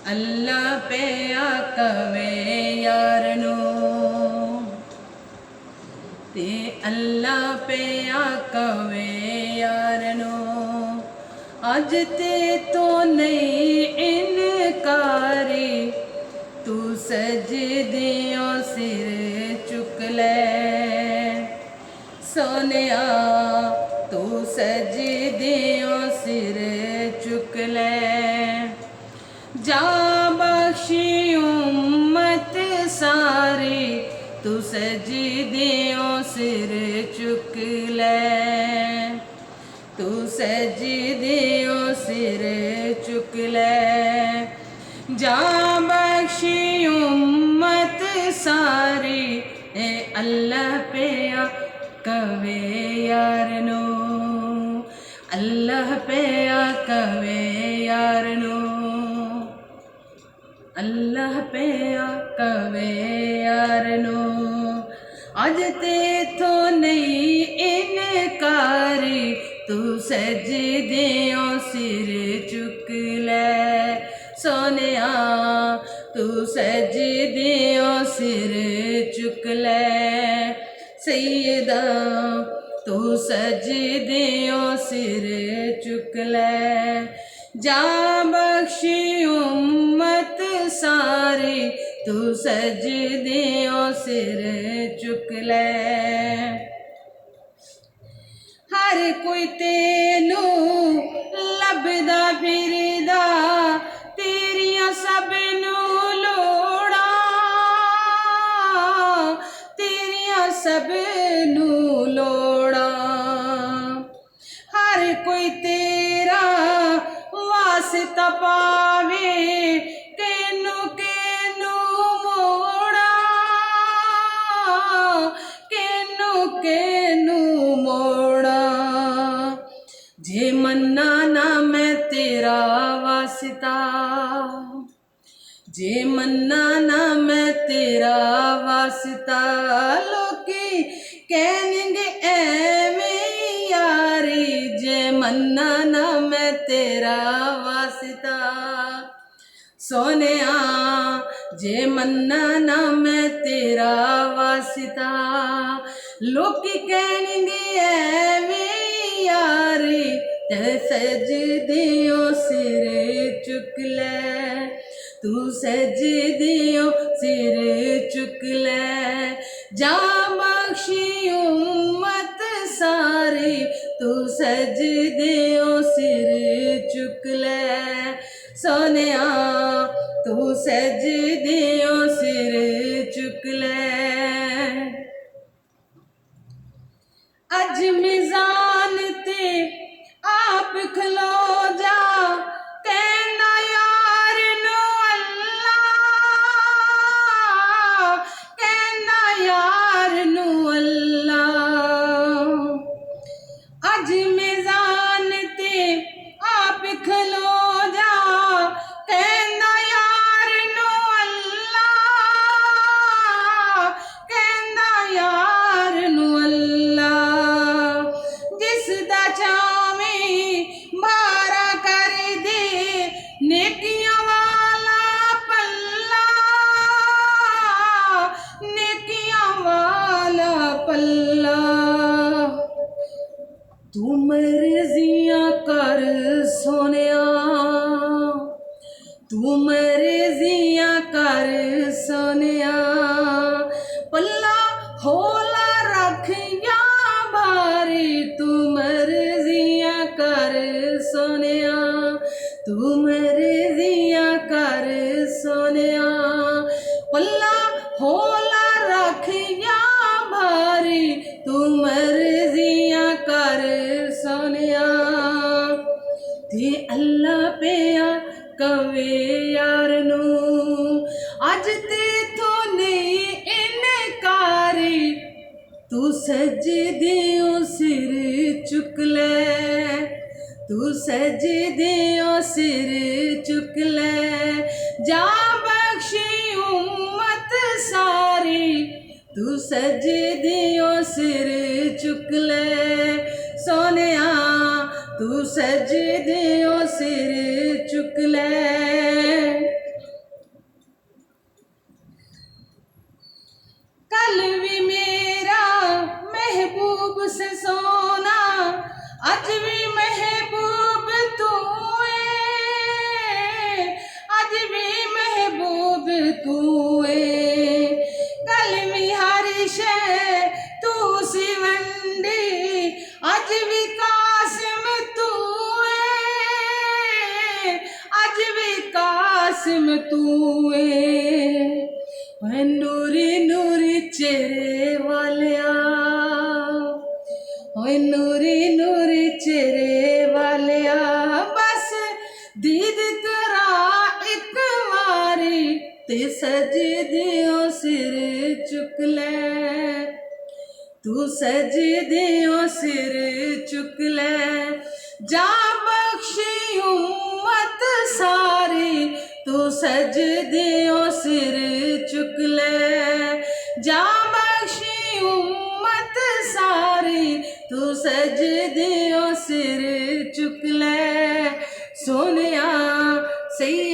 अल्लाह पे आकवे यारनो ते अल्लाह पे आकवे यारनो अज ते तो नहीं इनकारी तू सजदियों सिर चुक ले सोनिया तू सजदियों सिर चुक ले जा बख्शी उम्मत सारी तू सजदियों सिर चुक ले तू सजदियों सिर चुक ले जा बख्शी उम्मत सारी ए अल्लाह पे कवे यारनो अल्लाह पे कवे यारनो अल्लाह पे कवे यारनो अज ते थो नहीं इनकारी तू सजदियों सिर चुक ले सोनिया तू सजदियों सिर चुक ले सैयदा तू सजदियों सिर चुक ले जा बख्शी उम्मत सारी तू सजदियों सिर चुक ले हर कोई तेनू लभदा फिरदा तेरियां सबनू लोड़ा तेरियां सबनू लोड़ा हर कोई तेरा वास्ता पावे केनू केनू मोड़ा केनू केनू मोड़ा जे मन्ना ना मैं तेरा वास्ता जे मन्ना ना मैं तेरा वास्ता लोकी कहनेंगे एवें यारी जे मन्ना ना मैं तेरा वास्ता सोनिया जे मन्ना ना मैं तेरा वास्ता लोकी कहनेंगे एवें यारी ते सजदियों सिर चुक ले तू सजदियों सिर चुक ले जा बख्शी उम्मत सारी तू सजदियों सिर चुक ले सोनिया तू सजदियों सिर चुक ले अज मिजान ते आप खलो जा कहना यार नो अल्लाह कहना यार नो अल्लाह अज मिजान ते आप खलो जा कहना यार नो अल्लाह कहना यार नो अल्लाह जिसदा चावें मारा कर दे नेकियां वाला पल्ला नेकियां वाला पल्ला तू मर्जियां कर सोनिया तू मर्जियां कर सोनिया पल्ला होला रख या बारी तू मर्जियां कर सोनिया तू मर्जियां कर सोनिया पल्ला होला रख या भारी तू मर्जियां कर सोनिया ते अल्लाह पे कवे यारनू अज ते थो नहीं इनकारी तू सजदियों सिर चुक ले तू सजदियों सिर चुक ले जा बख्शी उम्मत सारी तू सजदियों सिर चुक ले सोनिया तू सजदियों सिर चुक ले अज भी कासिम तू है नूरी नूरी चेहरे वालिया ओए नूरी नूरी चेहरे वालिया बस दीद करा एक बारी ते सजदियों सिर चुक ले तू सजदियों सिर चुक ले जा बख्शी उम्मत सारी तू सजदियों सिर चुक ले जा बख्शी उम्मत सारी तू सजदियों सिर चुक ले सोनिया सही